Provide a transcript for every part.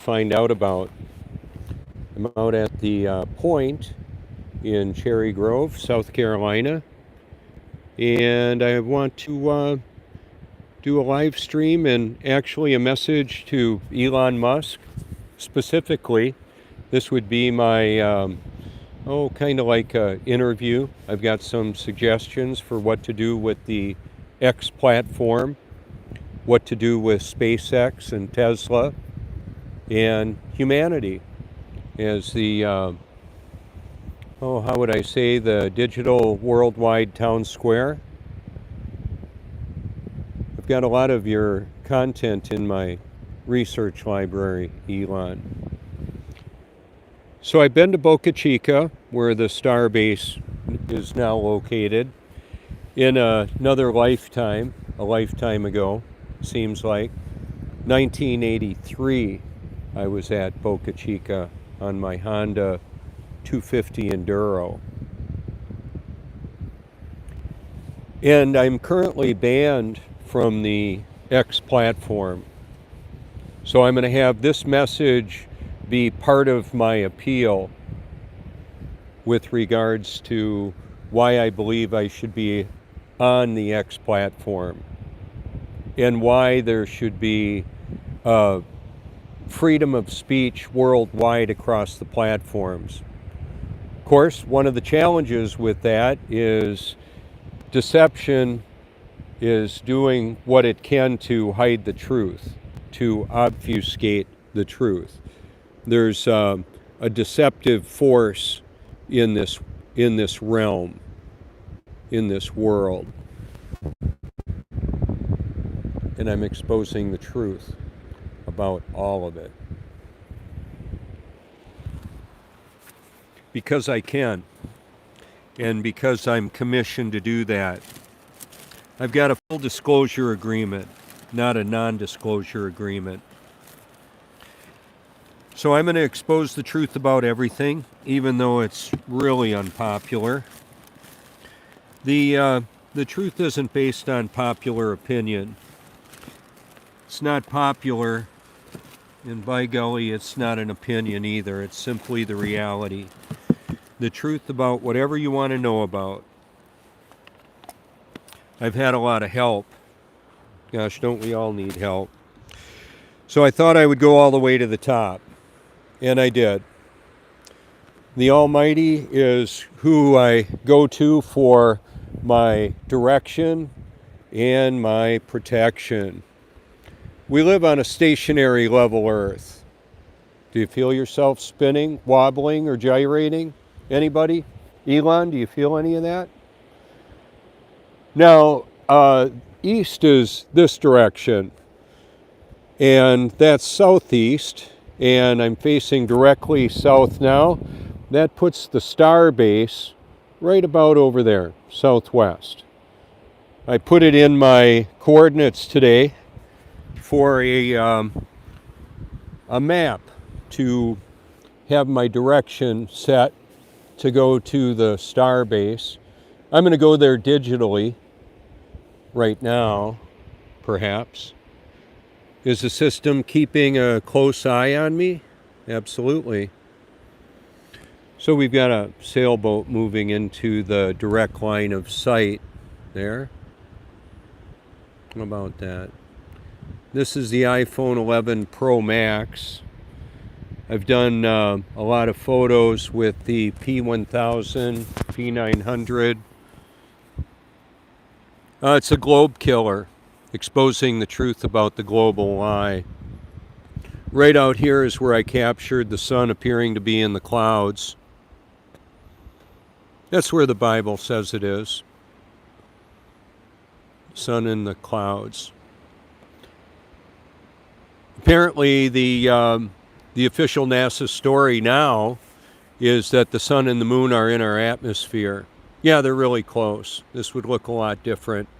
find out about. I'm out at the Point in Cherry Grove, South Carolina, and I want to do a live stream and actually a message to Elon Musk specifically. This would be my kind of like an interview. I've got some suggestions for what to do with the X platform, what to do with SpaceX and Tesla and humanity as the, how would I say, the digital worldwide town square. I've got a lot of your content in my research library, Elon. So I've been to Boca Chica, where the Starbase is now located, in another lifetime, a lifetime ago, seems like. 1983, I was at Boca Chica on my Honda 250 Enduro. And I'm currently banned from the X platform. So I'm going to have this message be part of my appeal with regards to why I believe I should be on the X platform and why there should be freedom of speech worldwide across the platforms. Of course, one of the challenges with that is deception is doing what it can to hide the truth, to obfuscate the truth. There's a deceptive force in this realm, in this world, and I'm exposing the truth about all of it because I can, and because I'm commissioned to do that. I've got a full disclosure agreement, not a non-disclosure agreement. So I'm going to expose the truth about everything, even though it's really unpopular. The truth isn't based on popular opinion. It's not popular, and by golly, it's not an opinion either. It's simply the reality. The truth about whatever you want to know about. I've had a lot of help. Gosh, don't we all need help? So I thought I would go all the way to the top. And I did. The Almighty is who I go to for my direction and my protection. We live on a stationary level Earth. Do you feel yourself spinning, wobbling, or gyrating? Anybody? Elon, do you feel any of that? Now, east is this direction, and that's southeast. And I'm facing directly south now. That puts the Starbase right about over there, southwest. I put it in my coordinates today for a map to have my direction set to go to the Starbase. I'm going to go there digitally right now, perhaps. Is the system keeping a close eye on me? Absolutely. So we've got a sailboat moving into the direct line of sight there. How about that? This is the iPhone 11 Pro Max. I've done a lot of photos with the P1000, P900. It's a globe killer, exposing the truth about the global lie. Right out here is where I captured the sun appearing to be in the clouds. That's where the Bible says it is. Sun in the clouds. Apparently the official NASA story now is that the sun and the moon are in our atmosphere. Yeah, they're really close. This would look a lot different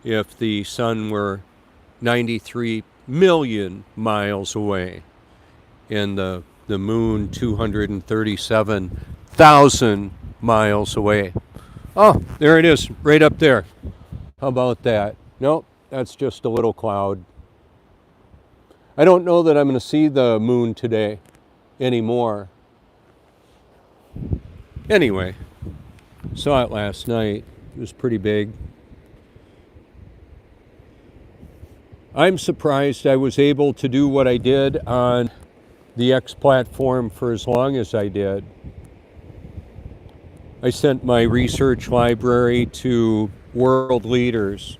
if the sun were 93 million miles away and the moon 237,000 miles away. Oh, there it is, right up there. How about that? Nope, that's just a little cloud. I don't know that I'm going to see the moon today anymore. Anyway, saw it last night. It was pretty big. I'm surprised I was able to do what I did on the X platform for as long as I did. I sent my research library to world leaders,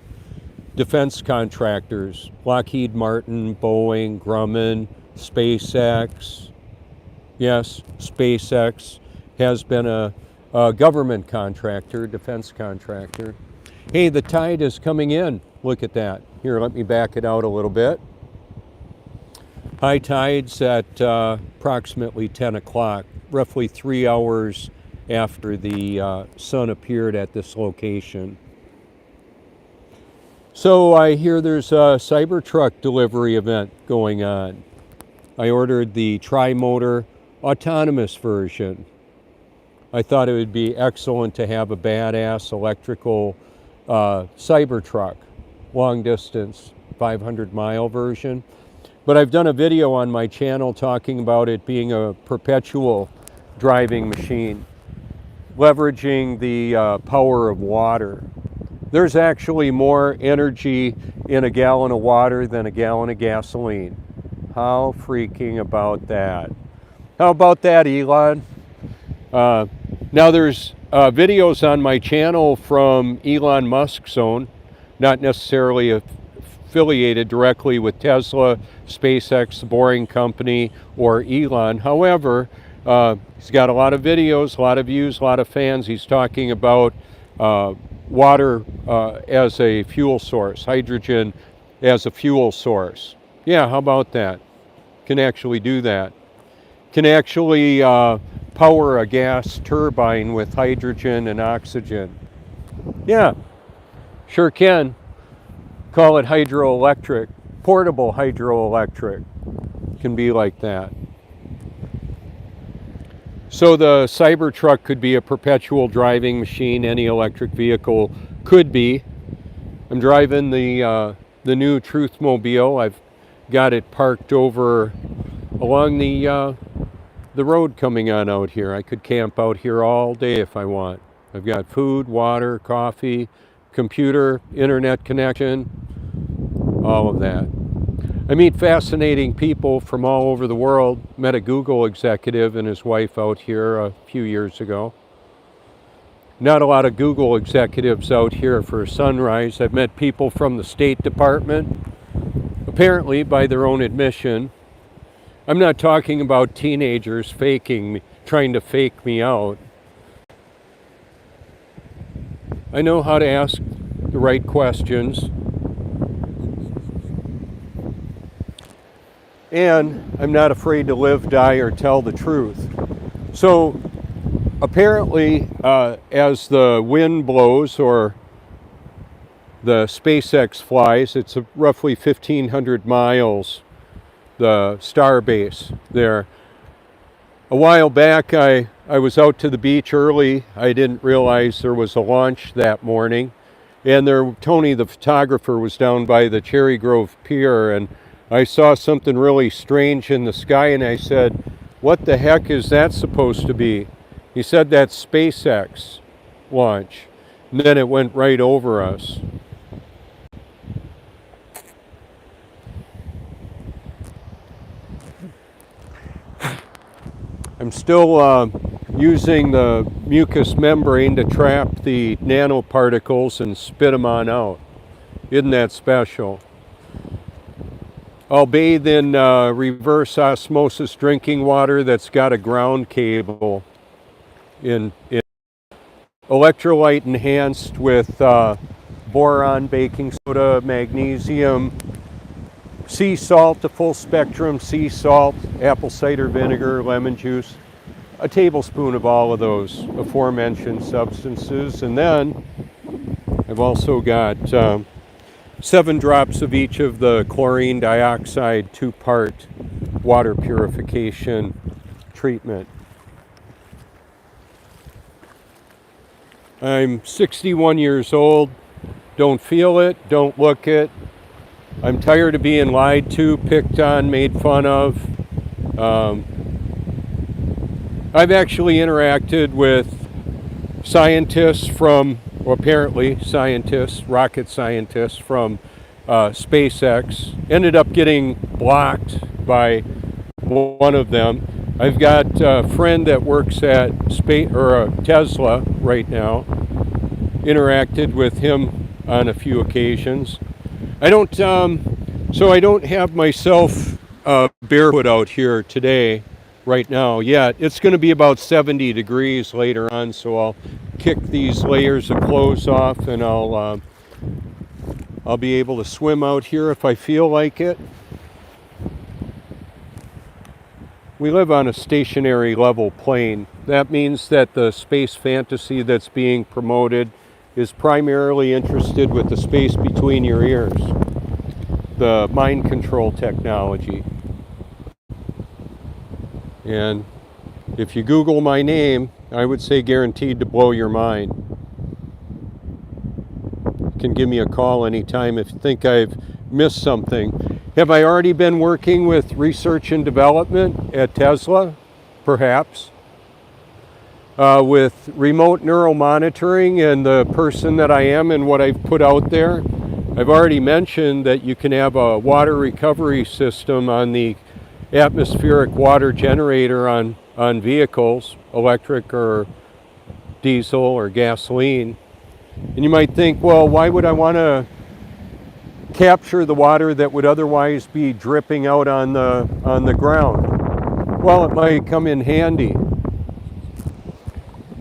defense contractors, Lockheed Martin, Boeing, Grumman, SpaceX. Yes, SpaceX has been a government contractor, defense contractor. Hey, the tide is coming in. Look at that. Here, let me back it out a little bit. High tides at approximately 10 o'clock, roughly 3 hours after the sun appeared at this location. So I hear there's a Cybertruck delivery event going on. I ordered the tri-motor autonomous version. I thought it would be excellent to have a badass electrical Cybertruck, long distance, 500-mile version. But I've done a video on my channel talking about it being a perpetual driving machine, leveraging the power of water. There's actually more energy in a gallon of water than a gallon of gasoline. How freaking about that? How about that, Elon? Now there's videos on my channel from Elon Musk's own, not necessarily affiliated directly with Tesla, SpaceX, the Boring Company, or Elon. However, he's got a lot of videos, a lot of views, a lot of fans. He's talking about water as a fuel source, hydrogen as a fuel source. Yeah, how about that? Can actually do that. Can actually power a gas turbine with hydrogen and oxygen. Yeah, sure can. Call it hydroelectric, portable hydroelectric. Can be like that. So the Cybertruck could be a perpetual driving machine. Any electric vehicle could be. I'm driving the new Truthmobile. I've got it parked over along the road coming on out here. I could camp out here all day if I want. I've got food, water, coffee, computer, internet connection, all of that. I meet fascinating people from all over the world. Met a Google executive and his wife out here a few years ago. Not a lot of Google executives out here for Sunrise. I've met people from the State Department, apparently by their own admission. I'm not talking about teenagers faking me, trying to fake me out. I know how to ask the right questions. And I'm not afraid to live, die, or tell the truth. So apparently, as the wind blows or the SpaceX flies, it's roughly 1,500 miles, the Starbase there. A while back, I was out to the beach early. I didn't realize there was a launch that morning. And Tony, the photographer, was down by the Cherry Grove Pier, and I saw something really strange in the sky, and I said, "What the heck is that supposed to be?" He said, "That's SpaceX launch." And then it went right over us. I'm still using the mucous membrane to trap the nanoparticles and spit them on out. Isn't that special? I'll bathe in reverse osmosis drinking water that's got a ground cable in electrolyte enhanced with boron, baking soda, magnesium, sea salt, the full spectrum sea salt, apple cider vinegar, lemon juice, a tablespoon of all of those aforementioned substances. And then I've also got 7 drops of each of the chlorine dioxide 2-part water purification treatment. I'm 61 years old, don't feel it, don't look it, I'm tired of being lied to, picked on, made fun of. I've actually interacted with scientists from, or apparently scientists, rocket scientists from SpaceX. Ended up getting blocked by one of them. I've got a friend that works at Tesla right now. Interacted with him on a few occasions. I don't have myself barefoot out here today, right now yet. It's going to be about 70 degrees later on, so I'll kick these layers of clothes off, and I'll be able to swim out here if I feel like it. We live on a stationary level plane. That means that the space fantasy that's being promoted is primarily interested with the space between your ears, the mind control technology. And if you Google my name, I would say guaranteed to blow your mind. You can give me a call anytime if you think I've missed something. Have I already been working with research and development at Tesla? Perhaps. With remote neural monitoring and the person that I am and what I've put out there, I've already mentioned that you can have a water recovery system on the atmospheric water generator on vehicles, electric or diesel or gasoline. And you might think, well, why would I want to capture the water that would otherwise be dripping out on the ground? Well, it might come in handy.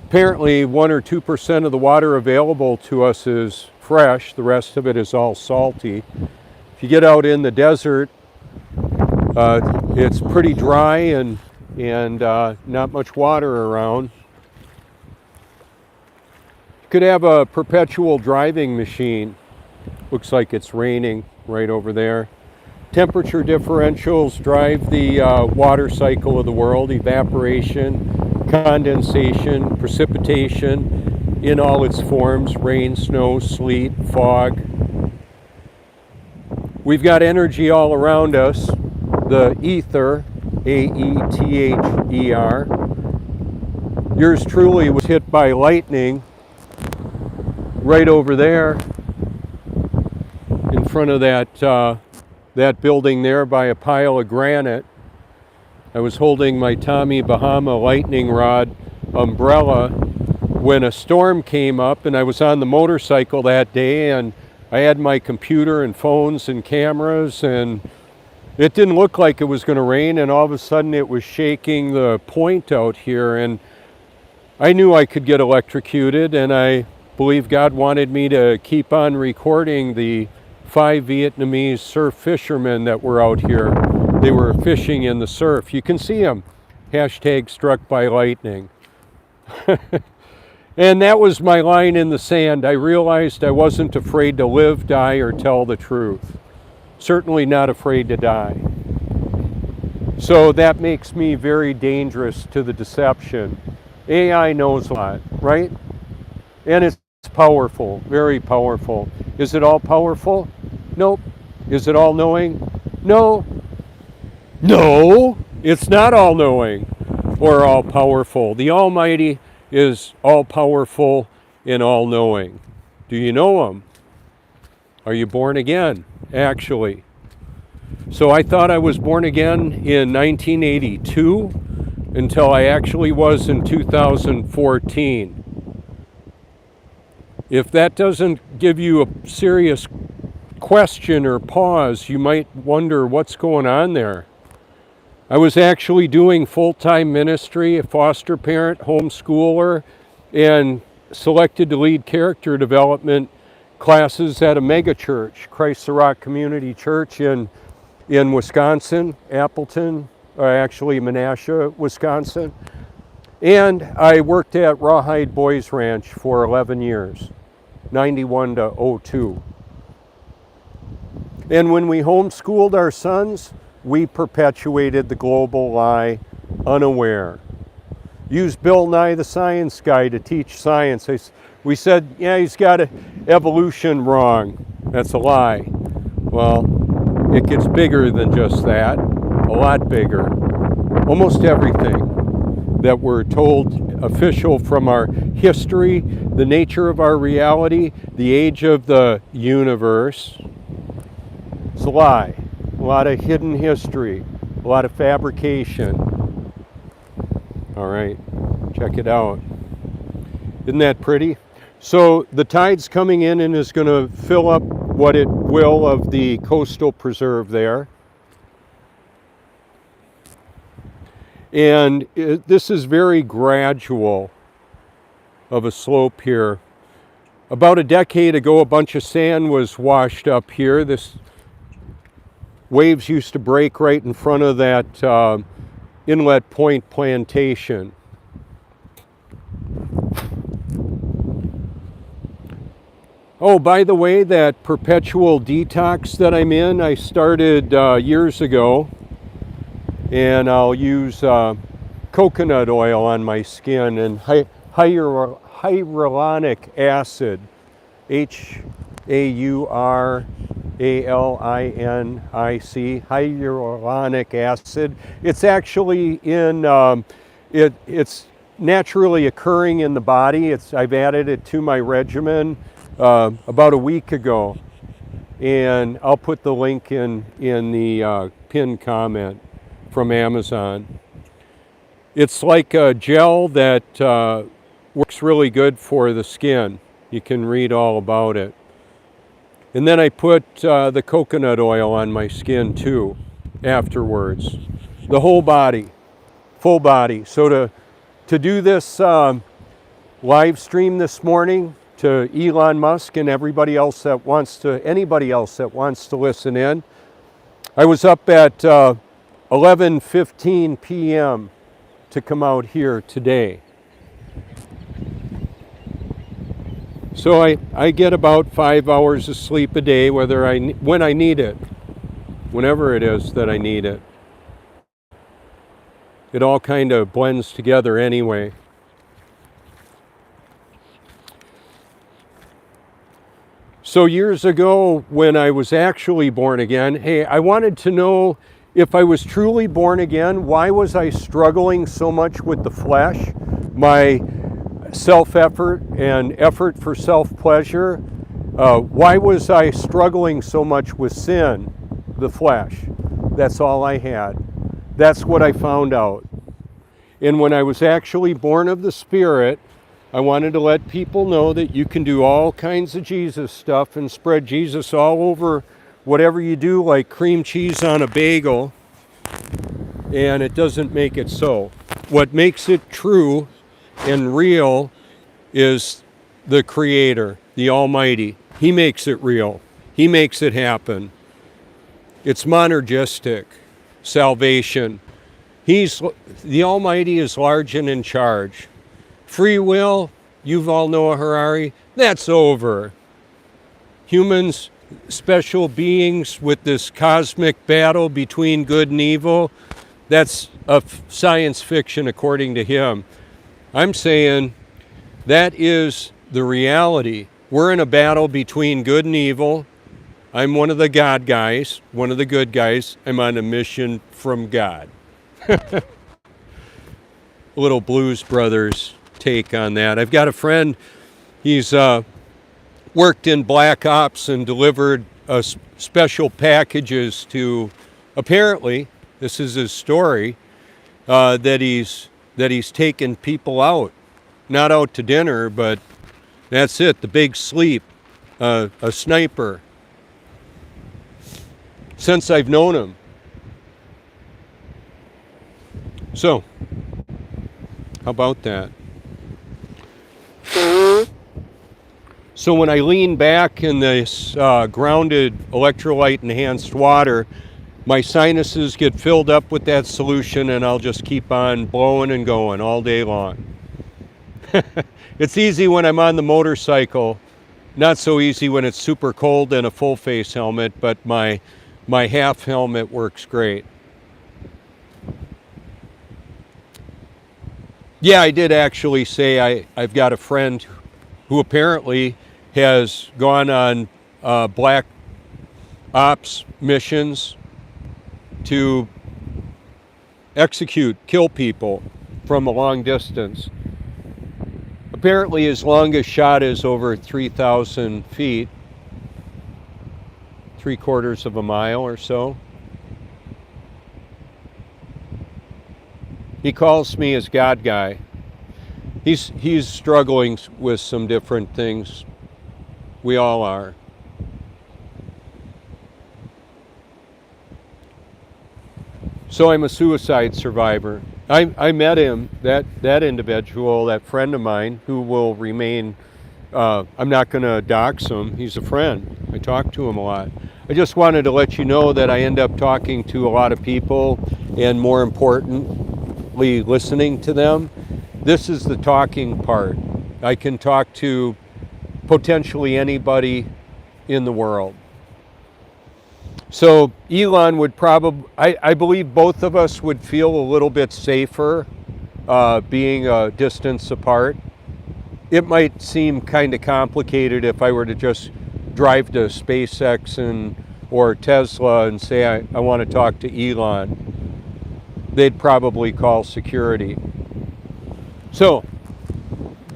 Apparently 1 or 2% of the water available to us is fresh. The rest of it is all salty. If you get out in the desert, it's pretty dry and not much water around. You could have a perpetual driving machine. Looks like it's raining right over there. Temperature differentials drive the water cycle of the world: evaporation, condensation, precipitation in all its forms: rain, snow, sleet, fog. We've got energy all around us. The ether, A-E-T-H-E-R. Yours truly was hit by lightning right over there in front of that building there by a pile of granite. I was holding my Tommy Bahama lightning rod umbrella when a storm came up, and I was on the motorcycle that day, and I had my computer and phones and cameras, and it didn't look like it was going to rain, and all of a sudden it was shaking the point out here, and I knew I could get electrocuted, and I believe God wanted me to keep on recording the 5 Vietnamese surf fishermen that were out here. They were fishing in the surf. You can see them. #struck by lightning. And that was my line in the sand. I realized I wasn't afraid to live, die, or tell the truth. Certainly not afraid to die. So that makes me very dangerous to the deception. AI knows a lot, right? And it's powerful, very powerful. Is it all powerful? Nope. Is it all knowing? No. No, it's not all knowing or all powerful. The Almighty is all powerful and all knowing. Do you know Him? Are you born again, actually? So I thought I was born again in 1982 until I actually was in 2014. If that doesn't give you a serious question or pause, you might wonder what's going on there. I was actually doing full-time ministry, a foster parent, homeschooler, and selected to lead character development classes at a mega church, Christ the Rock Community Church in Wisconsin, Appleton, or actually Menasha, Wisconsin. And I worked at Rawhide Boys Ranch for 11 years, 91 to 02. And when we homeschooled our sons, we perpetuated the global lie unaware. Used Bill Nye the Science Guy to teach science. We said, yeah, he's got evolution wrong. That's a lie. Well, it gets bigger than just that, a lot bigger. Almost everything that we're told official from our history, the nature of our reality, the age of the universe, it's a lie. A lot of hidden history, a lot of fabrication. All right, check it out. Isn't that pretty? So the tide's coming in and is going to fill up what it will of the coastal preserve there. And this is very gradual of a slope here. About a decade ago, a bunch of sand was washed up here. This waves used to break right in front of that Inlet Point plantation. Oh, by the way, that perpetual detox that I'm in, I started years ago. And I'll use coconut oil on my skin and hyaluronic acid, H-A-U-R-A-L-I-N-I-C, hyaluronic acid. It's actually in, it's naturally occurring in the body. I've added it to my regimen about a week ago. And I'll put the link in the pinned comment from Amazon. It's like a gel that works really good for the skin. You can read all about it. And then I put the coconut oil on my skin too afterwards. The whole body, full body. So to do this live stream this morning to Elon Musk and anybody else that wants to listen in, I was up at 11:15 p.m. to come out here today. So I get about 5 hours of sleep a day when I need it, whenever it is that I need it. It all kind of blends together anyway. So years ago when I was actually born again, hey, I wanted to know if I was truly born again, why was I struggling so much with the flesh, my self-effort and effort for self-pleasure? Why was I struggling so much with sin, the flesh? That's all I had. That's what I found out. And when I was actually born of the Spirit, I wanted to let people know that you can do all kinds of Jesus stuff and spread Jesus all over whatever you do, like cream cheese on a bagel, and it doesn't make it so. What makes it true and real is the Creator, the Almighty. He makes it real. He makes it happen. It's monergistic salvation. The Almighty is large and in charge. Free will, Yuval Noah Harari, that's over. Humans, special beings with this cosmic battle between good and evil, that's science fiction according to him. I'm saying that is the reality. We're in a battle between good and evil. I'm one of the God guys, one of the good guys. I'm on a mission from God. A little Blues Brothers take on that. I've got a friend, he's worked in Black Ops and delivered special packages to, apparently, this is his story, that he's taken people out. Not out to dinner, but that's it, the big sleep, a sniper. Since I've known him. So, how about that? So when I lean back in this grounded electrolyte enhanced water, my sinuses get filled up with that solution and I'll just keep on blowing and going all day long. It's easy when I'm on the motorcycle, not so easy when it's super cold and a full face helmet, but my half helmet works great. Yeah, I did actually say I've got a friend who apparently has gone on Black ops missions to execute, kill people from a long distance. Apparently his longest shot is over 3,000 feet, 3/4 of a mile or so. He calls me his God guy. He's struggling with some different things. We all are. So I'm a suicide survivor. I met him, that individual, that friend of mine, who will remain, I'm not going to dox him. He's a friend. I talk to him a lot. I just wanted to let you know that I end up talking to a lot of people, and more importantly, listening to them. This is the talking part. I can talk to potentially anybody in the world. So Elon would probably, I believe both of us would feel a little bit safer being a distance apart. It might seem kind of complicated if I were to just drive to SpaceX or Tesla and say I want to talk to Elon. They'd probably call security. So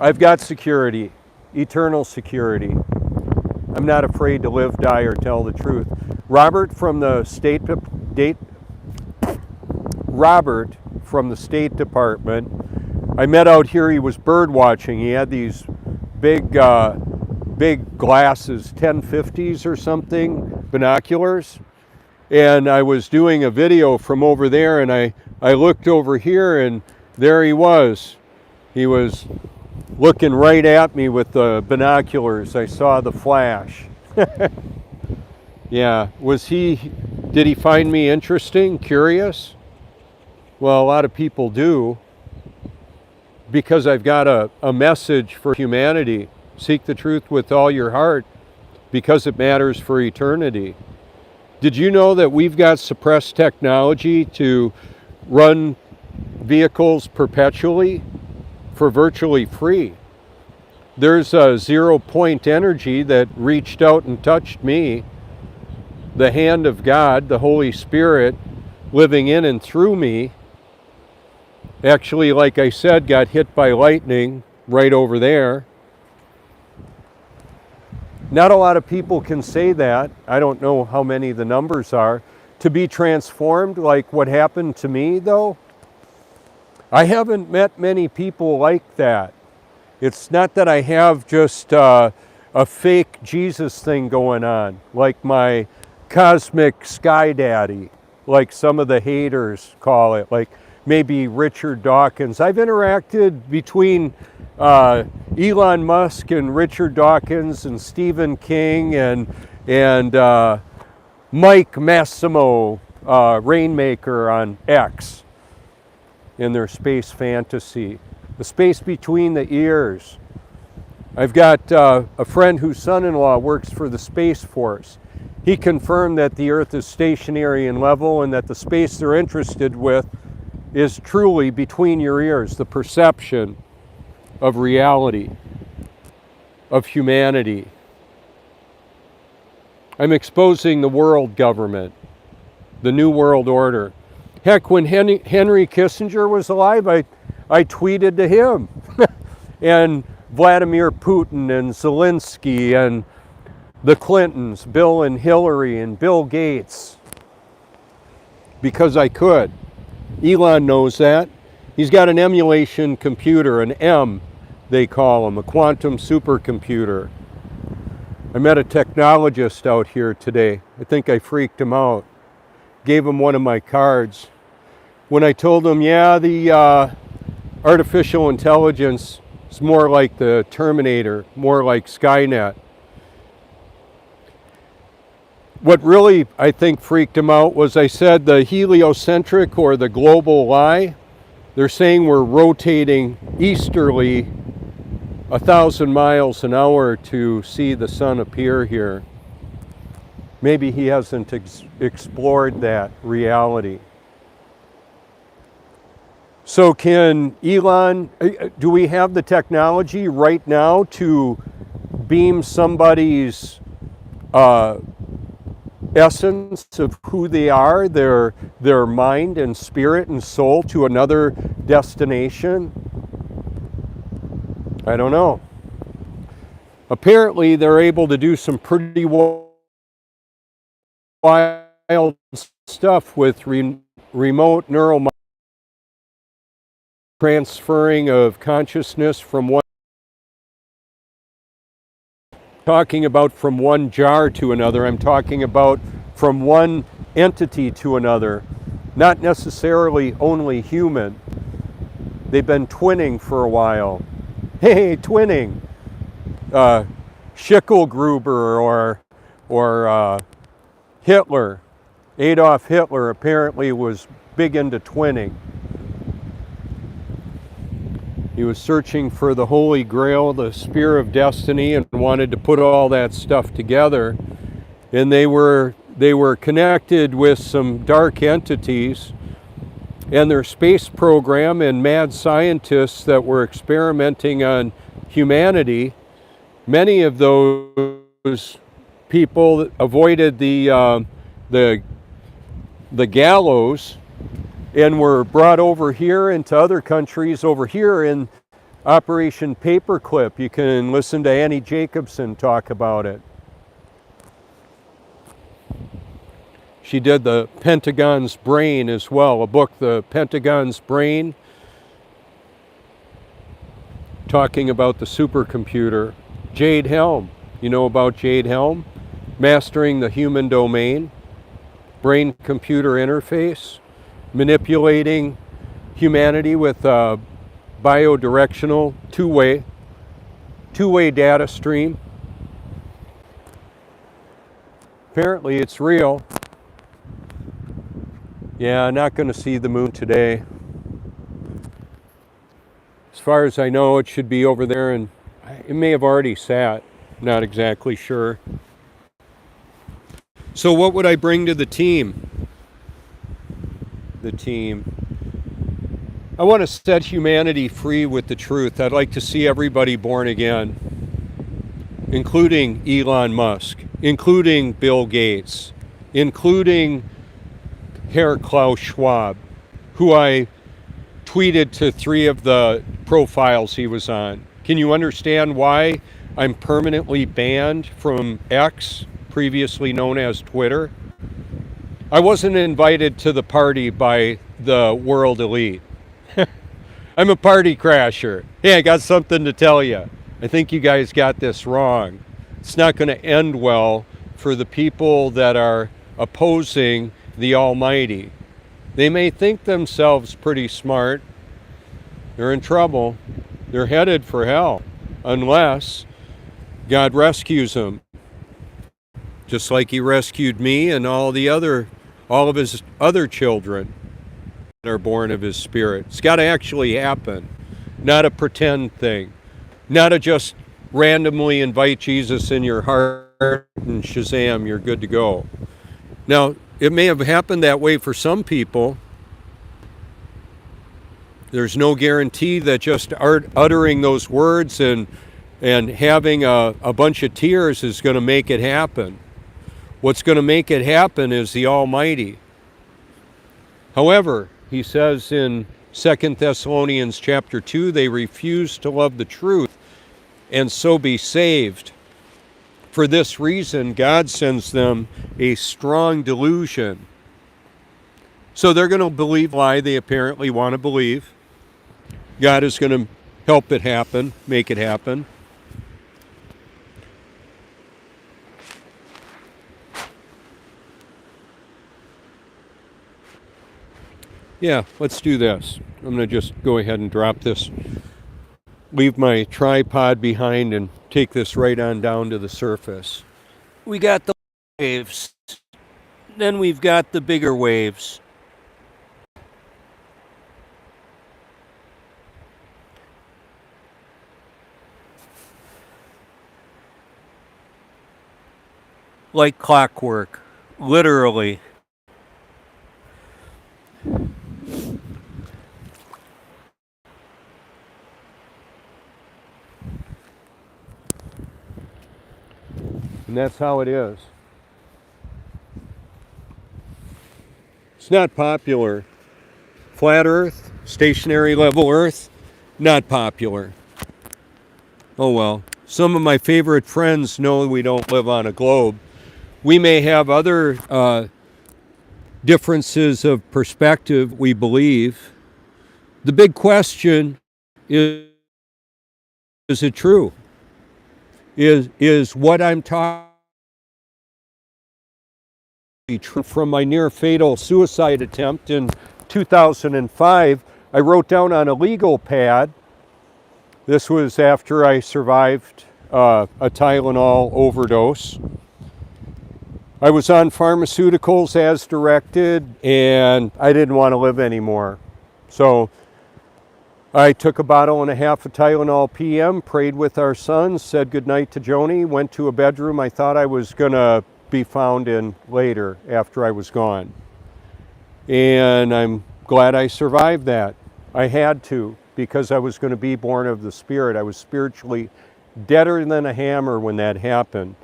I've got security, eternal security. I'm not afraid to live, die, or tell the truth. Robert from the State Department, I met out here. He was bird watching. He had these big glasses, 1050s or something, binoculars. And I was doing a video from over there, and I looked over here, and there he was. He was looking right at me with the binoculars. I saw the flash. Yeah, did he find me interesting, curious? Well, a lot of people do, because I've got a message for humanity. Seek the truth with all your heart, because it matters for eternity. Did you know that we've got suppressed technology to run vehicles perpetually for virtually free? There's a 0-point energy that reached out and touched me. The hand of God, the Holy Spirit, living in and through me, actually, like I said, got hit by lightning right over there. Not a lot of people can say that. I don't know how many the numbers are. To be transformed like what happened to me, though, I haven't met many people like that. It's not that I have just a fake Jesus thing going on, like my cosmic sky daddy, like some of the haters call it, like maybe Richard Dawkins. I've interacted between Elon Musk and Richard Dawkins and Stephen King and Mike Massimo, Rainmaker on X, in their space fantasy. The space between the ears. I've got a friend whose son-in-law works for the Space Force. He confirmed that the Earth is stationary and level, and that the space they're interested with is truly between your ears, the perception of reality, of humanity. I'm exposing the world government, the New World Order. Heck, when Henry Kissinger was alive, I tweeted to him. And Vladimir Putin and Zelensky and the Clintons, Bill and Hillary and Bill Gates, because I could. Elon knows that. He's got an emulation computer, an M, they call him, a quantum supercomputer. I met a technologist out here today. I think I freaked him out. Gave him one of my cards. When I told him, yeah, the artificial intelligence is more like the Terminator, more like Skynet. What really, I think, freaked him out was I said the heliocentric or the global lie. They're saying we're rotating easterly 1,000 miles an hour to see the sun appear here. Maybe he hasn't explored that reality. So can Elon, do we have the technology right now to beam somebody's essence of who they are, their mind and spirit and soul to another destination? I don't know. Apparently, they're able to do some pretty wild stuff with remote neural transferring of consciousness from one, talking about from one jar to another. I'm talking about from one entity to another, not necessarily only human. They've been twinning for a while. Hey, twinning. Schicklgruber or Hitler, Adolf Hitler apparently was big into twinning. He was searching for the Holy Grail, the Spear of Destiny, and wanted to put all that stuff together. And they were connected with some dark entities and their space program and mad scientists that were experimenting on humanity. Many of those people avoided the gallows and were brought over here into other countries over here in Operation Paperclip. You can listen to Annie Jacobson talk about it. She did the Pentagon's Brain as well, a book, The Pentagon's Brain, talking about the supercomputer. Jade Helm, you know about Jade Helm? Mastering the Human Domain, brain-computer interface, manipulating humanity with a bidirectional two-way data stream. Apparently it's real. Yeah, not going to see the moon today. As far as I know, it should be over there, and it may have already sat. Not exactly sure. So what would I bring to the team? I want to set humanity free with the truth. I'd like to see everybody born again, including Elon Musk, including Bill Gates, including Herr Klaus Schwab, who I tweeted to 3 of the profiles he was on. Can you understand why I'm permanently banned from X, previously known as Twitter? I wasn't invited to the party by the world elite. I'm a party crasher. Hey, I got something to tell you. I think you guys got this wrong. It's not going to end well for the people that are opposing the Almighty. They may think themselves pretty smart. They're in trouble. They're headed for hell unless God rescues them. Just like he rescued me and all of his other children that are born of his Spirit. It's got to actually happen, not a pretend thing, not to just randomly invite Jesus in your heart and shazam, you're good to go. Now, it may have happened that way for some people. There's no guarantee that just uttering those words and having a bunch of tears is going to make it happen. What's going to make it happen is the Almighty. However, he says in 2 Thessalonians chapter 2, they refuse to love the truth and so be saved. For this reason, God sends them a strong delusion. So they're going to believe a lie they apparently want to believe. God is going to help it happen, make it happen. Yeah, let's do this. I'm going to just go ahead and drop this, leave my tripod behind and take this right on down to the surface. We got the waves, then we've got the bigger waves. Like clockwork, literally. And that's how it is. It's not popular. Flat Earth, stationary level Earth, not popular. Oh well. Some of my favorite friends know we don't live on a globe. We may have other differences of perspective, we believe. The big question is it true? Is what I'm talking true? From my near fatal suicide attempt in 2005, I wrote down on a legal pad, this was after I survived a Tylenol overdose. I was on pharmaceuticals as directed, and I didn't want to live anymore. So I took a bottle and a half of Tylenol PM, prayed with our sons, said goodnight to Joni, went to a bedroom I thought I was going to be found in later after I was gone. And I'm glad I survived that. I had to, because I was going to be born of the Spirit. I was spiritually deader than a hammer when that happened.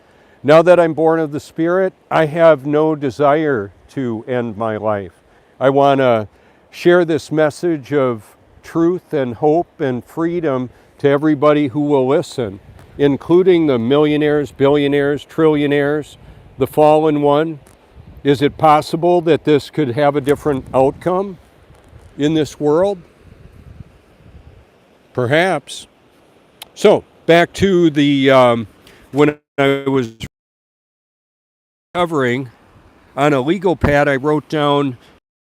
Now that I'm born of the Spirit, I have no desire to end my life. I want to share this message of truth and hope and freedom to everybody who will listen, including the millionaires, billionaires, trillionaires, the fallen one. Is it possible that this could have a different outcome in this world? Perhaps. So, back to the, when I was covering, on a legal pad, I wrote down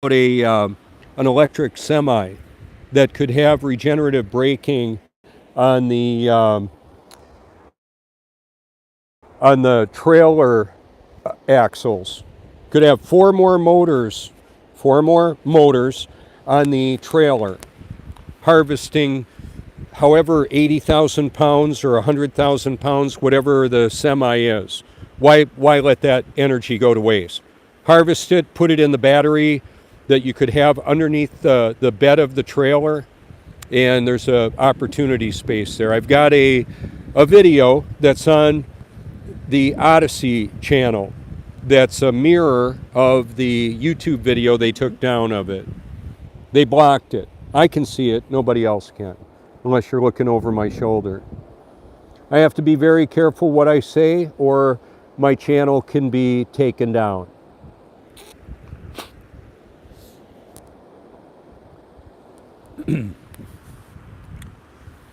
about an electric semi that could have regenerative braking on the trailer axles. Could have four more motors on the trailer, harvesting however 80,000 pounds or 100,000 pounds, whatever the semi is. Why let that energy go to waste? Harvest it, put it in the battery that you could have underneath the bed of the trailer, and there's a opportunity space there. I've got a video that's on the Odyssey channel that's a mirror of the YouTube video they took down of it. They blocked it. I can see it, nobody else can, unless you're looking over my shoulder. I have to be very careful what I say, or my channel can be taken down.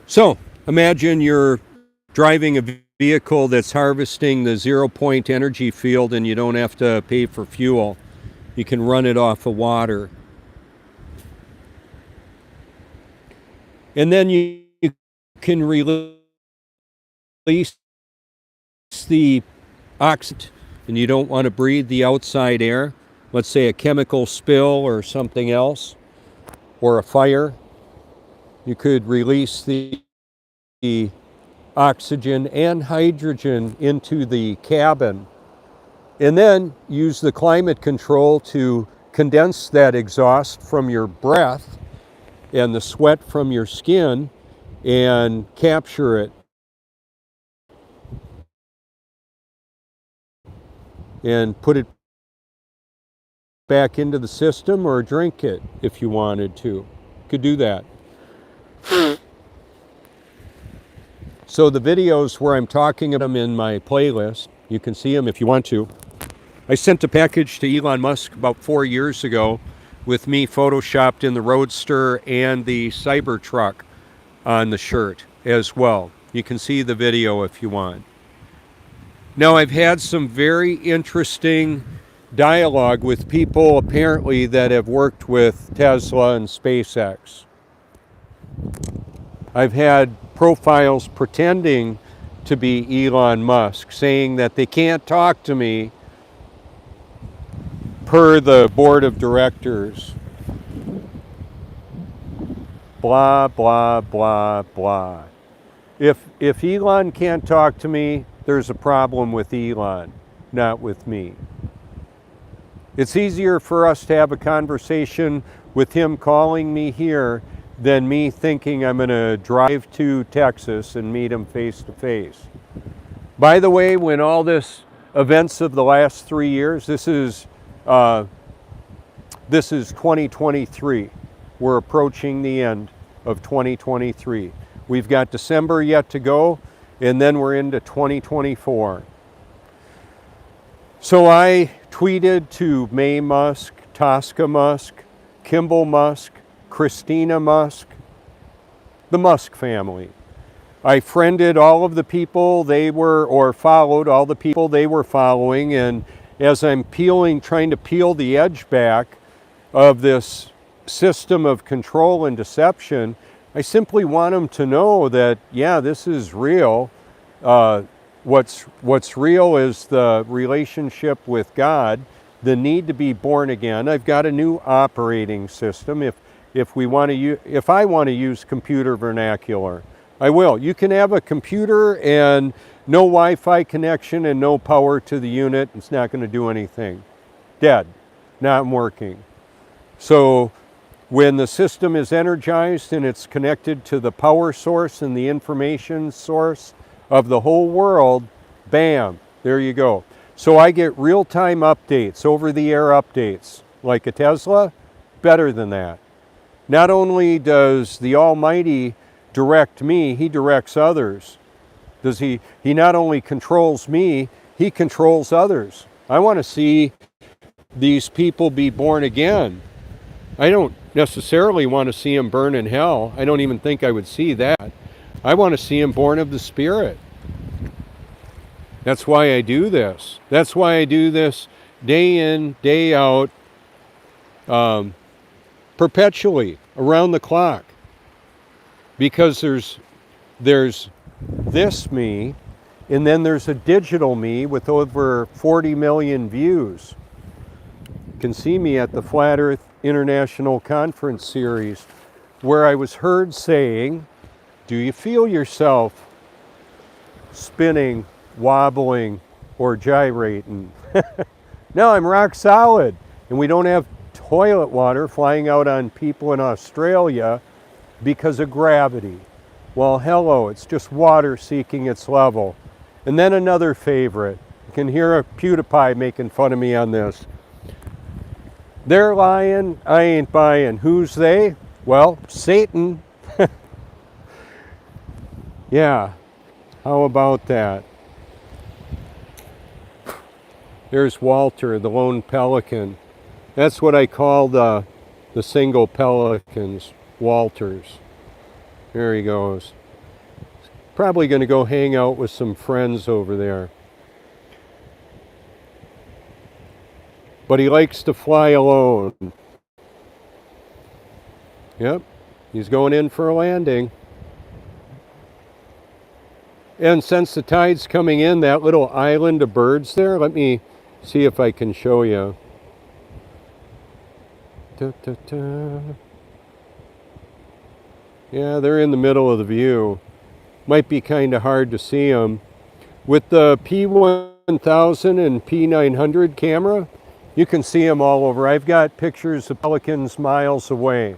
So, imagine you're driving a vehicle that's harvesting the 0-point energy field, and you don't have to pay for fuel. You can run it off of water. And then you can release the oxygen, and you don't want to breathe the outside air. Let's say a chemical spill or something else, or a fire. You could release the oxygen and hydrogen into the cabin, and then use the climate control to condense that exhaust from your breath and the sweat from your skin and capture it and put it back into the system, or drink it if you wanted to. You could do that. So the videos where I'm talking about them in my playlist, you can see them if you want to. I sent a package to Elon Musk about 4 years ago with me photoshopped in the Roadster and the Cybertruck on the shirt as well. You can see the video if you want. Now, I've had some very interesting dialogue with people apparently that have worked with Tesla and SpaceX. I've had profiles pretending to be Elon Musk saying that they can't talk to me per the board of directors. Blah, blah, blah, blah. If Elon can't talk to me, there's a problem with Elon, not with me. It's easier for us to have a conversation with him calling me here than me thinking I'm going to drive to Texas and meet him face to face. By the way, when all this events of the last 3 years, this is This is 2023. We're approaching the end of 2023. We've got December yet to go, and then we're into 2024. So I tweeted to May Musk, Tosca Musk, Kimball Musk, Christina Musk, the Musk family. I friended all of the people they were, or followed all the people they were following, and as I'm trying to peel the edge back of this system of control and deception, I simply want them to know that, yeah, this is real. What's real is the relationship with God, the need to be born again. I've got a new operating system. If I want to use computer vernacular, I will. You can have a computer and no Wi-Fi connection and no power to the unit. It's not going to do anything. Dead. Not working. So when the system is energized and it's connected to the power source and the information source of the whole world, bam, there you go. So I get real-time updates, over-the-air updates. Like a Tesla, better than that. Not only does the Almighty direct me, He directs others. He not only controls me, He controls others. I want to see these people be born again. I don't necessarily want to see them burn in hell. I don't even think I would see that. I want to see them born of the Spirit. That's why I do this. That's why I do this day in, day out, perpetually, around the clock. Because there's this me, and then there's a digital me with over 40 million views. You can see me at the Flat Earth International Conference Series, where I was heard saying, do you feel yourself spinning, wobbling, or gyrating? No, I'm rock solid. And we don't have toilet water flying out on people in Australia because of gravity. Well, hello, it's just water seeking its level. And then another favorite. You can hear a PewDiePie making fun of me on this. They're lying, I ain't buying. Who's they? Well, Satan. Yeah, how about that? There's Walter, the lone pelican. That's what I call the single pelicans, Walters. There he goes. Probably going to go hang out with some friends over there. But he likes to fly alone. Yep, he's going in for a landing. And since the tide's coming in, that little island of birds there, let me see if I can show you. Da, da, da. Yeah, they're in the middle of the view. Might be kind of hard to see them. With the P1000 and P900 camera, you can see them all over. I've got pictures of pelicans miles away.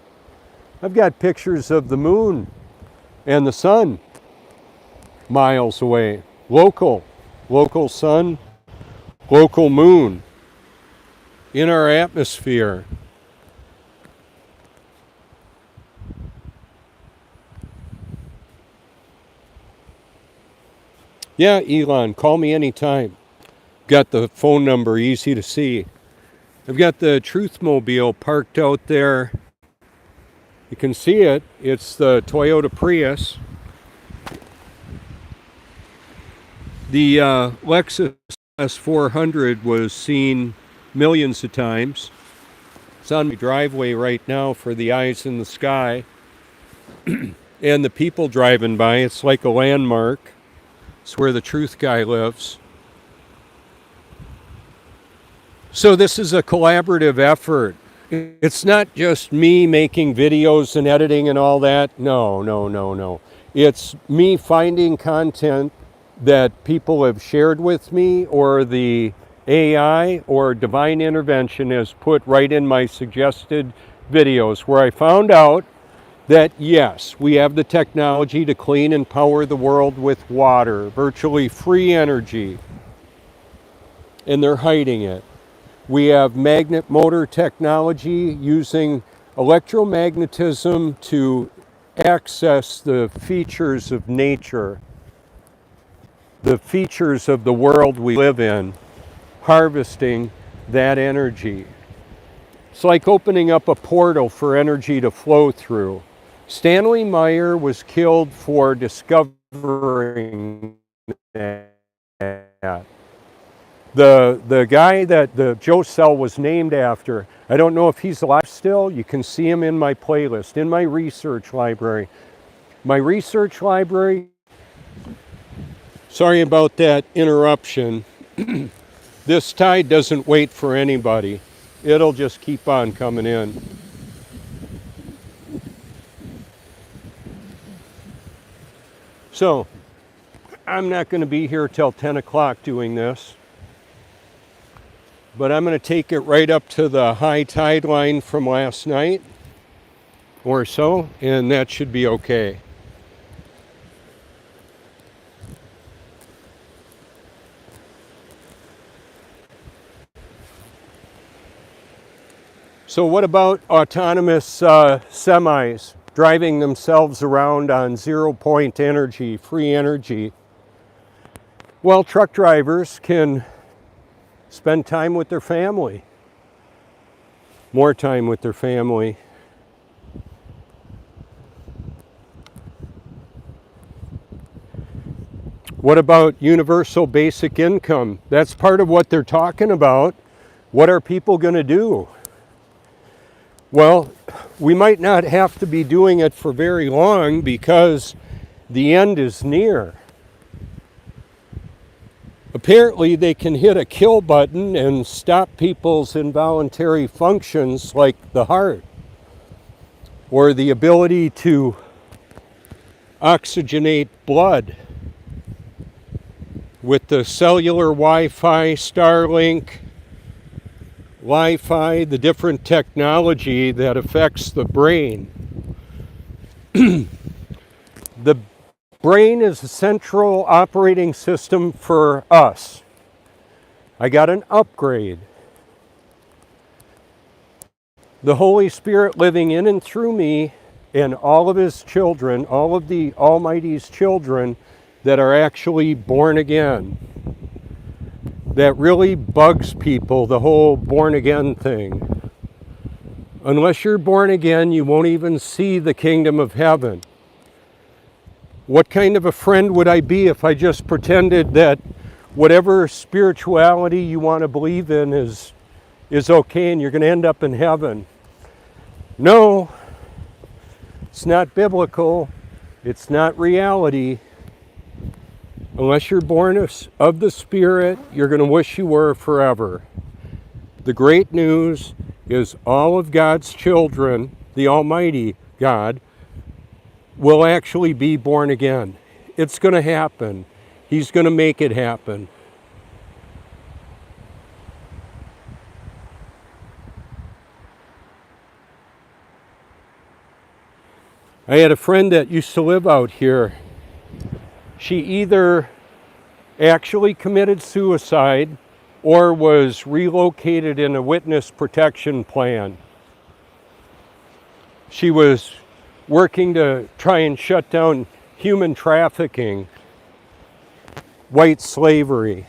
I've got pictures of the moon and the sun miles away. Local sun, local moon in our atmosphere. Yeah, Elon, call me anytime. Got the phone number easy to see. I've got the Truthmobile parked out there. You can see it. It's the Toyota Prius. The Lexus S400 was seen millions of times. It's on my driveway right now for the eyes in the sky. And the people driving by, it's like a landmark. It's where the truth guy lives. So this is a collaborative effort. It's not just me making videos and editing and all that. No. It's me finding content that people have shared with me, or the AI or divine intervention has put right in my suggested videos, where I found out that yes, we have the technology to clean and power the world with water, virtually free energy, and they're hiding it. We have magnet motor technology using electromagnetism to access the features of nature, the features of the world we live in, harvesting that energy. It's like opening up a portal for energy to flow through. Stanley Meyer was killed for discovering that. The guy that the Joe Cell was named after, I don't know if he's alive still. You can see him in my playlist, in my research library. My research library, sorry about that interruption. This tide doesn't wait for anybody. It'll just keep on coming in. So, I'm not going to be here till 10 o'clock doing this. But I'm going to take it right up to the high tide line from last night or so, and that should be okay. So what about autonomous semis driving themselves around on zero-point energy, free energy? Well, truck drivers can spend time with their family, more time with their family. What about universal basic income? That's part of what they're talking about. What are people going to do? Well, we might not have to be doing it for very long because the end is near. Apparently, they can hit a kill button and stop people's involuntary functions like the heart or the ability to oxygenate blood with the cellular Wi-Fi, Starlink, Wi-Fi, the different technology that affects the brain. The brain is a central operating system for us. I got an upgrade. The Holy Spirit living in and through me and all of his children, all of the Almighty's children that are actually born again. That really bugs people, the whole born again thing. Unless you're born again, you won't even see the kingdom of heaven. What kind of a friend would I be if I just pretended that whatever spirituality you want to believe in is okay and you're going to end up in heaven? No, it's not biblical. It's not reality. Unless you're born of the Spirit, you're going to wish you were forever. The great news is all of God's children, the Almighty God, will actually be born again. It's going to happen. He's going to make it happen. I had a friend that used to live out here. She either actually committed suicide or was relocated in a witness protection plan. She was working to try and shut down human trafficking, white slavery.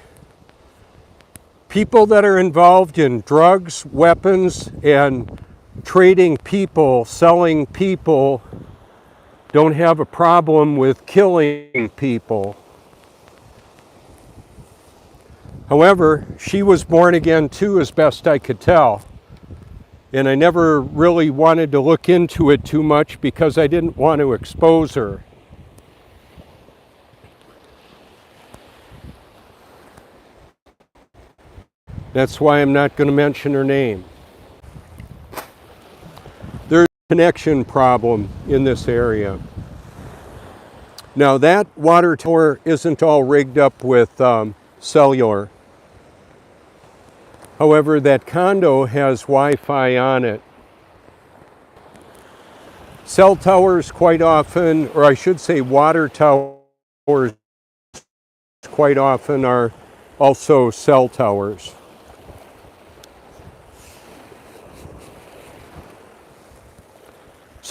People that are involved in drugs, weapons, and trading people, selling people, don't have a problem with killing people. However, she was born again too, as best I could tell. And I never really wanted to look into it too much because I didn't want to expose her. That's why I'm not going to mention her name. There's a connection problem in this area. Now that water tower isn't all rigged up with cellular. However, that condo has Wi-Fi on it. Cell towers quite often, or I should say water towers quite often are also cell towers.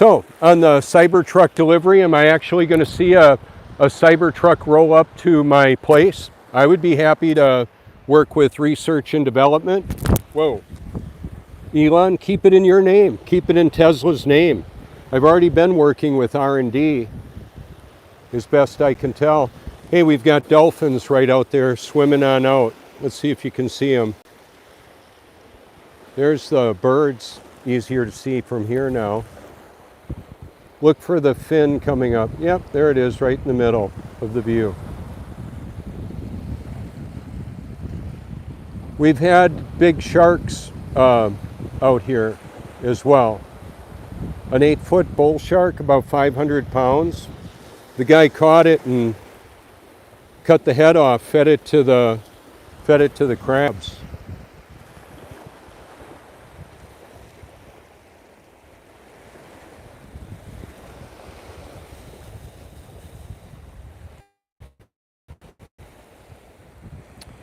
So on the Cybertruck delivery, am I actually going to see a Cybertruck roll up to my place? I would be happy to work with research and development. Whoa. Elon, keep it in your name. Keep it in Tesla's name. I've already been working with R&D as best I can tell. Hey, we've got dolphins right out there swimming on out. Let's see if you can see them. There's the birds, easier to see from here now. Look for the fin coming up. Yep, there it is, right in the middle of the view. We've had big sharks out here as well. An 8-foot bull shark, about 500 pounds. The guy caught it and cut the head off, fed it to the crabs.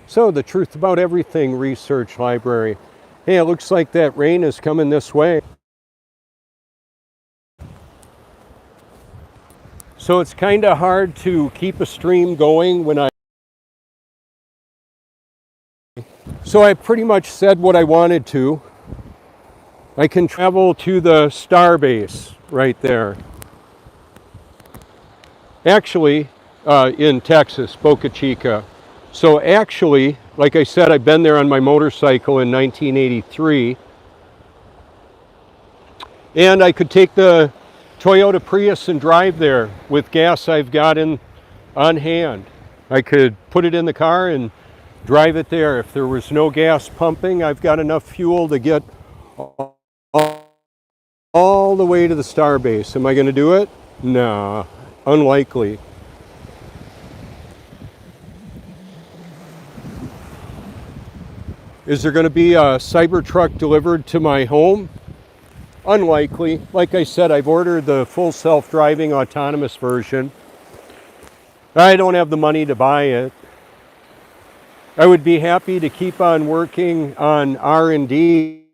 So the Truth About Everything Research Library. Hey, it looks like that rain is coming this way. So it's kind of hard to keep a stream going when So I pretty much said what I wanted to. I can travel to the Starbase right there. Actually, in Texas, Boca Chica. So actually, like I said, I've been there on my motorcycle in 1983. And I could take the Toyota Prius and drive there with gas I've got on hand. I could put it in the car and drive it there. If there was no gas pumping, I've got enough fuel to get all the way to the Starbase. Am I going to do it? Nah, unlikely. Is there going to be a Cybertruck delivered to my home? Unlikely. Like I said, I've ordered the full self-driving autonomous version. I don't have the money to buy it. I would be happy to keep on working on R&D.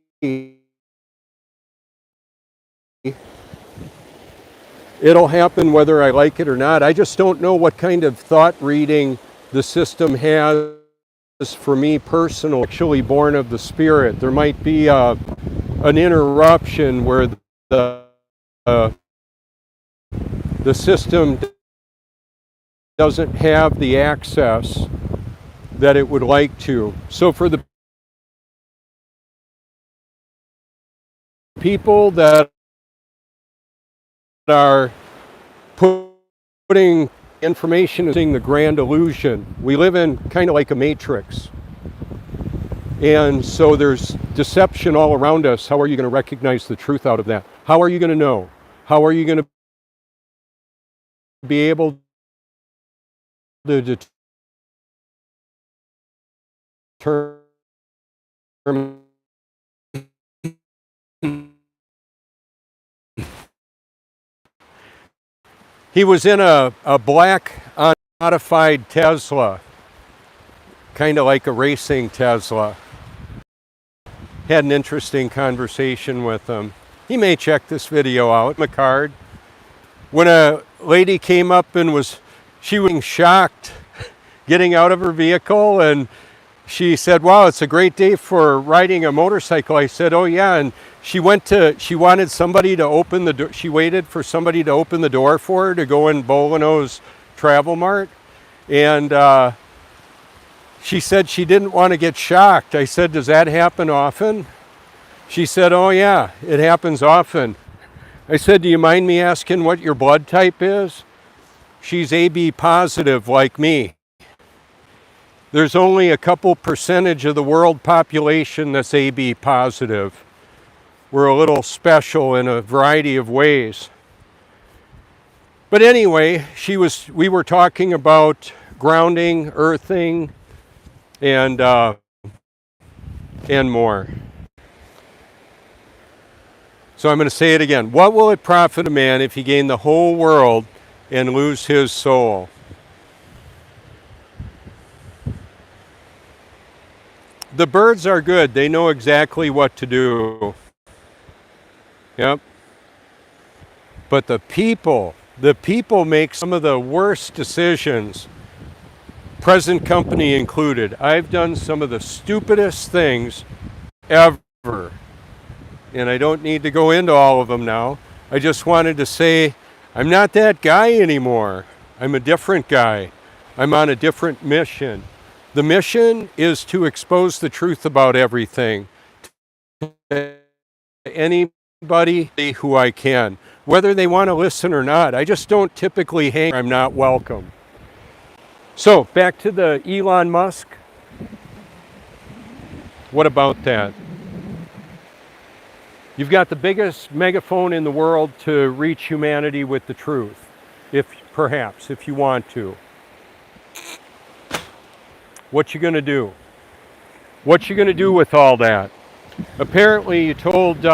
It'll happen whether I like it or not. I just don't know what kind of thought reading the system has for me personally. Actually born of the spirit. There might be an interruption where the system doesn't have the access that it would like to. So for the people that are putting information as the grand illusion, we live in kind of like a matrix. And so there's deception all around us. How are you going to recognize the truth out of that? How are you going to know? How are you going to be able to determine? He was in a black unmodified Tesla, kind of like a racing Tesla. Had an interesting conversation with him. He may check this video out. My card. When a lady came up and she was shocked getting out of her vehicle, and she said, "Wow, it's a great day for riding a motorcycle." I said, "Oh yeah," and she wanted somebody to open the door. She waited for somebody to open the door for her to go in Bolino's Travel Mart, and she said she didn't want to get shocked. I said, "Does that happen often?" She said, "Oh yeah, it happens often." I said, "Do you mind me asking what your blood type is?" She's AB positive like me. There's only a couple percentage of the world population that's AB positive. We're a little special in a variety of ways. But anyway, we were talking about grounding, earthing, and more. So I'm going to say it again. What will it profit a man if he gain the whole world and lose his soul? The birds are good. They know exactly what to do. Yep. But the people make some of the worst decisions, present company included. I've done some of the stupidest things ever. And I don't need to go into all of them now. I just wanted to say I'm not that guy anymore. I'm a different guy. I'm on a different mission. The mission is to expose the truth about everything to anybody who I can, whether they want to listen or not. I just don't typically hang. I'm not welcome. So back to the Elon Musk. What about that? You've got the biggest megaphone in the world to reach humanity with the truth, if you want to. What you gonna do? What you gonna do with all that? Apparently you told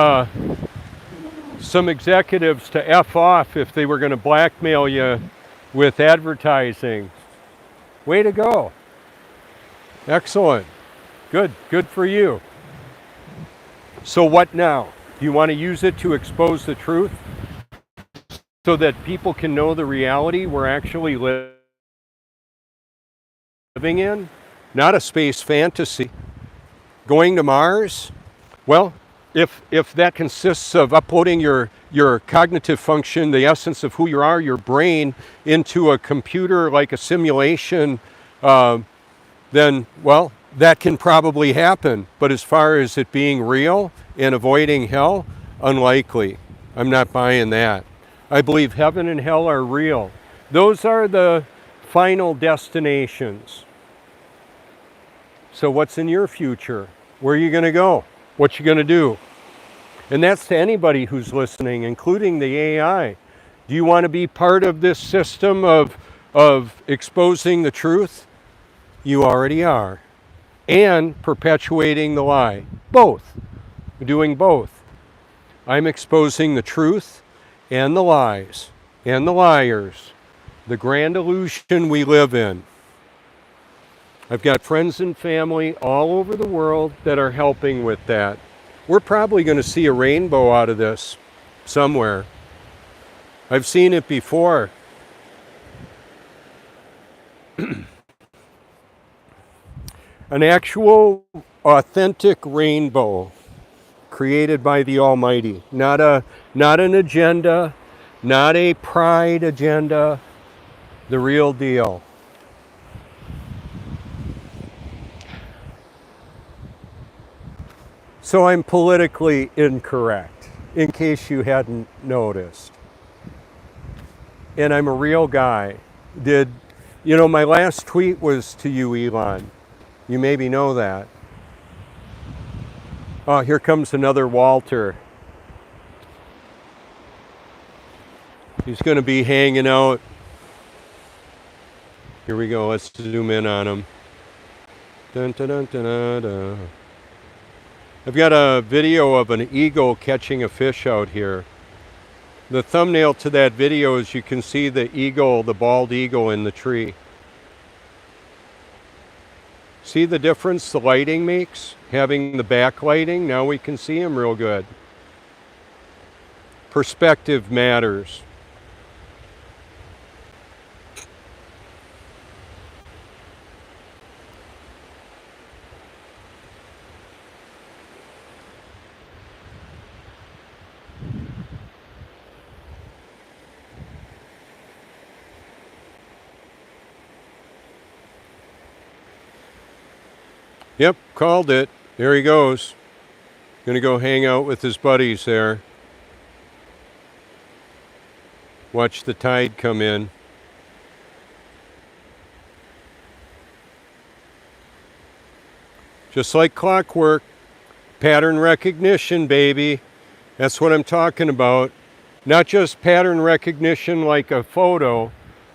some executives to F off if they were gonna blackmail you with advertising. Way to go. Excellent. Good for you. So what now? Do you want to use it to expose the truth so that people can know the reality we're actually living in? Not a space fantasy. Going to Mars? Well, if that consists of uploading your cognitive function, the essence of who you are, your brain, into a computer like a simulation, then, well, that can probably happen. But as far as it being real and avoiding hell, unlikely. I'm not buying that. I believe heaven and hell are real. Those are the final destinations. So what's in your future? Where are you going to go? What you going to do? And that's to anybody who's listening, including the AI. Do you want to be part of this system of exposing the truth? You already are. And perpetuating the lie. Both. We're doing both. I'm exposing the truth and the lies and the liars. The grand illusion we live in. I've got friends and family all over the world that are helping with that. We're probably going to see a rainbow out of this somewhere. I've seen it before. An actual, authentic rainbow created by the Almighty. Not an agenda, not a pride agenda, the real deal. So I'm politically incorrect, in case you hadn't noticed. And I'm a real guy. My last tweet was to you, Elon. You maybe know that. Oh, here comes another Walter. He's going to be hanging out. Here we go. Let's zoom in on him. Dun, dun, dun, dun, dun, dun. I've got a video of an eagle catching a fish out here. The thumbnail to that video is you can see the eagle, the bald eagle in the tree. See the difference the lighting makes? Having the backlighting, now we can see him real good. Perspective matters. Yep, called it. There he goes. Gonna go hang out with his buddies there. Watch the tide come in. Just like clockwork, pattern recognition, baby. That's what I'm talking about. Not just pattern recognition like a photo,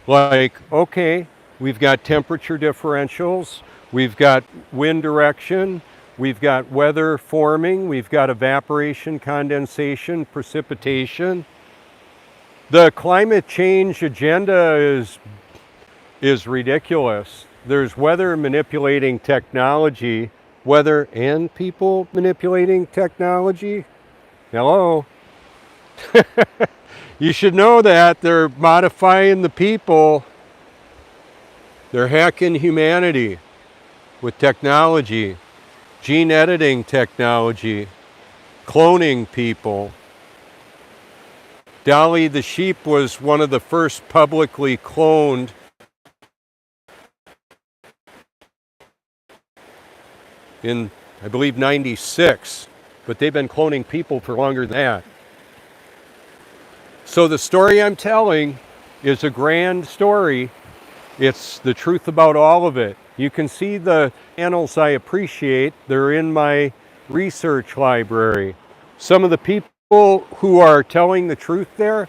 like, okay, we've got temperature differentials, we've got wind direction, we've got weather forming, we've got evaporation, condensation, precipitation. The climate change agenda is ridiculous. There's weather manipulating technology, weather and people manipulating technology. Hello. You should know that they're modifying the people. They're hacking humanity with technology, gene editing technology, cloning people. Dolly the sheep was one of the first publicly cloned in, I believe, 96, but they've been cloning people for longer than that. So the story I'm telling is a grand story. It's the truth about all of it. You can see the channels I appreciate. They're in my research library. Some of the people who are telling the truth there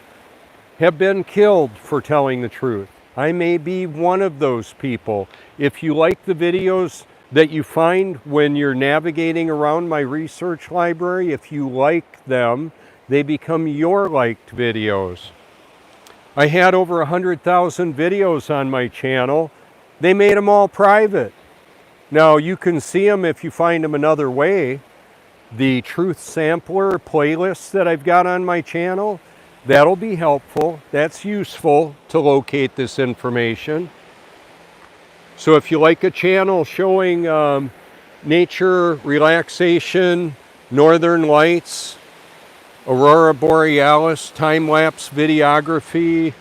have been killed for telling the truth. I may be one of those people. If you like the videos that you find when you're navigating around my research library, if you like them, they become your liked videos. I had over 100,000 videos on my channel. They made them all private. Now you can see them if you find them another way. The Truth Sampler playlist that I've got on my channel, that'll be helpful. That's useful to locate this information. So if you like a channel showing nature, relaxation, northern lights, aurora borealis, time-lapse videography,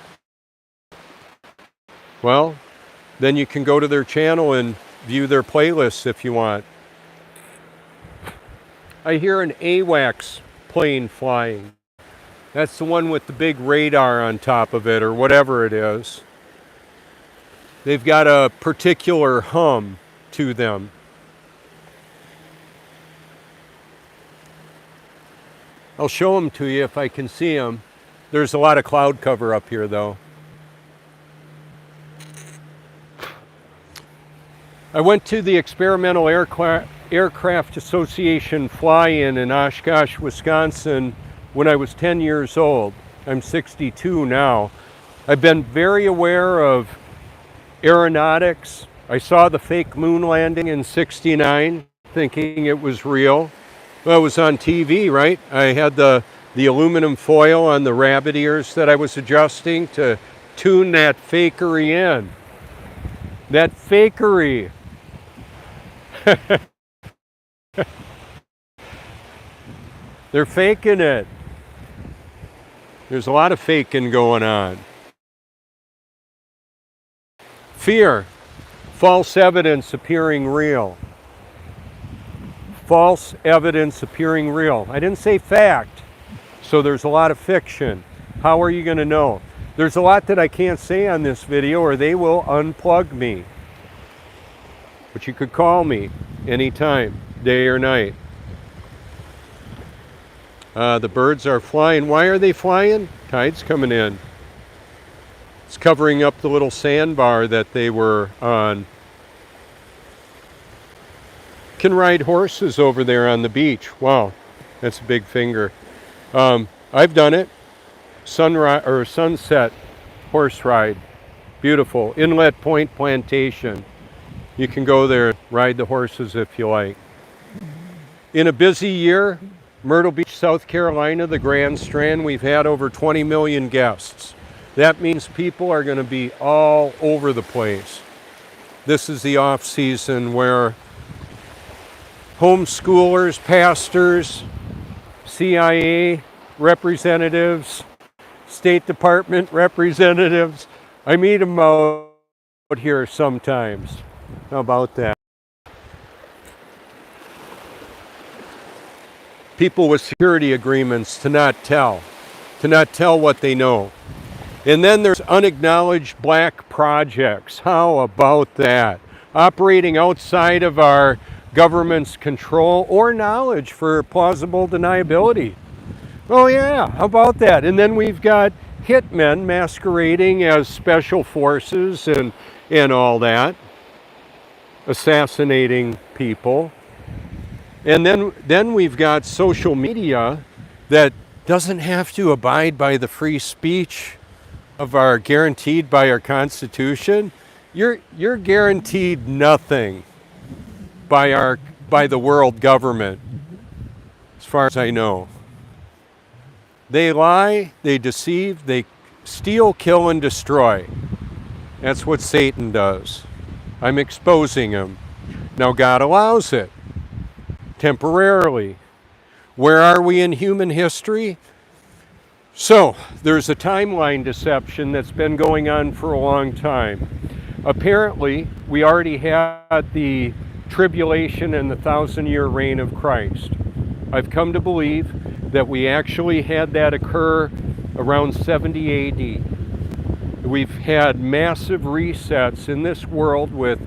well, then you can go to their channel and view their playlists if you want. I hear an AWACS plane flying. That's the one with the big radar on top of it, or whatever it is. They've got a particular hum to them. I'll show them to you if I can see them. There's a lot of cloud cover up here, though. I went to the Experimental Aircraft Association fly-in Oshkosh, Wisconsin when I was 10 years old. I'm 62 now. I've been very aware of aeronautics. I saw the fake moon landing in '69, thinking it was real. Well, it was on TV, right? I had the aluminum foil on the rabbit ears that I was adjusting to tune that fakery in. That fakery. They're faking it. There's a lot of faking going on. Fear. False evidence appearing real. False evidence appearing real. I didn't say fact, so there's a lot of fiction. How are you going to know? There's a lot that I can't say on this video or they will unplug me. But you could call me anytime, day or night. The birds are flying. Why are they flying? Tide's coming in. It's covering up the little sandbar that they were on. Can ride horses over there on the beach. Wow, that's a big finger. I've done it. Sunset horse ride. Beautiful. Inlet Point Plantation. You can go there, ride the horses if you like. In a busy year, Myrtle Beach, South Carolina, the Grand Strand, we've had over 20 million guests. That means people are going to be all over the place. This is the off season where homeschoolers, pastors, CIA representatives, State Department representatives, I meet them out here sometimes. How about that? People with security agreements to not tell what they know. And then there's unacknowledged black projects. How about that? Operating outside of our government's control or knowledge for plausible deniability. Oh yeah, how about that? And then we've got hitmen masquerading as special forces and all that, assassinating people. And then we've got social media that doesn't have to abide by the free speech of our guaranteed by our Constitution. You're guaranteed nothing by the world government, as far as I know. They lie, they deceive, they steal, kill, and destroy. That's what Satan does. I'm exposing him. Now God allows it, temporarily. Where are we in human history? So, there's a timeline deception that's been going on for a long time. Apparently, we already had the tribulation and the 1,000-year reign of Christ. I've come to believe that we actually had that occur around 70 AD. We've had massive resets in this world with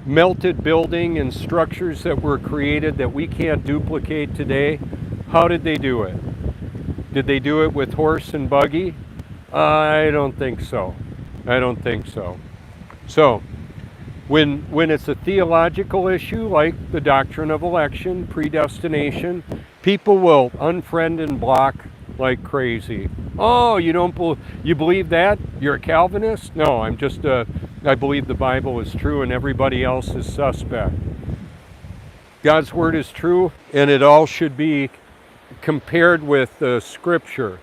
melted building and structures that were created that we can't duplicate today. How did they do it? Did they do it with horse and buggy? I don't think so. I don't think so. So, when it's a theological issue like the doctrine of election, predestination, people will unfriend and block like crazy. Oh, you believe that? You're a Calvinist? No, I believe the Bible is true and everybody else is suspect. God's word is true, and it all should be compared with the Scripture.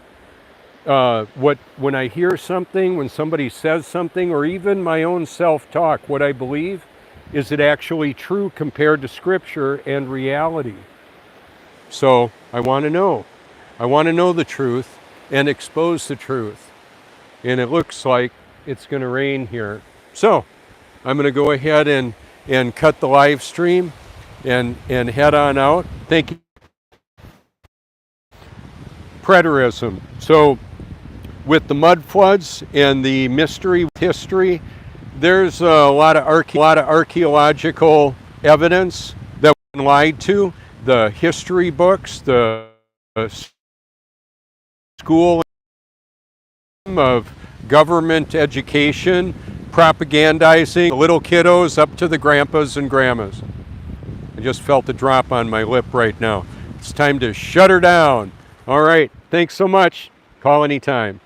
When I hear something, when somebody says something, or even my own self-talk, what I believe, is it actually true compared to Scripture and reality? So I want to know. I want to know the truth and expose the truth. And it looks like it's going to rain here. So I'm going to go ahead and cut the live stream and head on out. Thank you. Preterism. So with the mud floods and the mystery history, there's a lot of archaeological evidence that we've been lied to. The history books, the school of government education, propagandizing the little kiddos up to the grandpas and grandmas. I just felt a drop on my lip right now. It's time to shut her down. All right, thanks so much. Call anytime.